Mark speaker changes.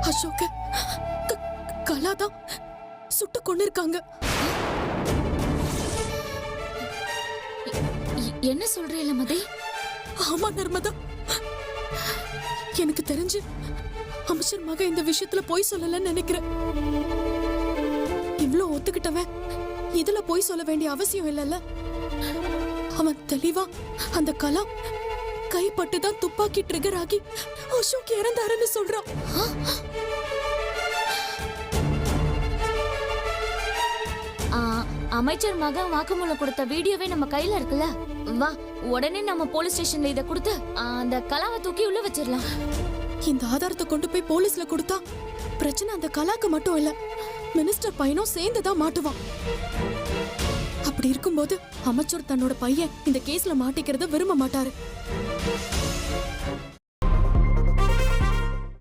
Speaker 1: அசோக கலாதான் சுட்டு கொண்டிருக்காங்க.
Speaker 2: என்ன சொல்றீல மதி?
Speaker 1: ஆமா நர்மதா, எனக்கு தெரிஞ்சு அமைச்சர் மக இந்த விஷயத்துல போய் சொல்லலன்னு நினைக்கிறேன். இவ்ளோ ஒத்துக்கிட்டவன் இதுல போய் சொல்ல வேண்டிய அவசியம் இல்லைல்ல. அவன் தெளிவா அந்த கலா கைப்பட்டுதான் துப்பாக்கி ட்ரிகர் ஆகி அசோக் இறந்தாருன்னு சொல்றான்.
Speaker 2: அமைச்சர் மகன் வாக்குமூலம் கொடுத்த வீடியோவே நம்ம கையில இருக்குல்ல. வா, உடனே நம்ம போலீஸ் ஸ்டேஷன்ல இத கொடுத்து அந்த கலாவை தூக்கி உள்ள வச்சிடலாம்.
Speaker 1: இந்த ஆதாரத்தை கொண்டு போய் போலீஸ்ல கொடுத்தா பிரச்சனை அந்த கலாக்கு மட்டும் இல்ல, மினிஸ்டர் பையனும் சேர்ந்துதான் மாட்டுவான். அப்படி இருக்கும்போது அமைச்சர் தன்னோட பையன் இந்த கேஸ்ல மாட்டிக்கிறத விரும்ப மாட்டாரு.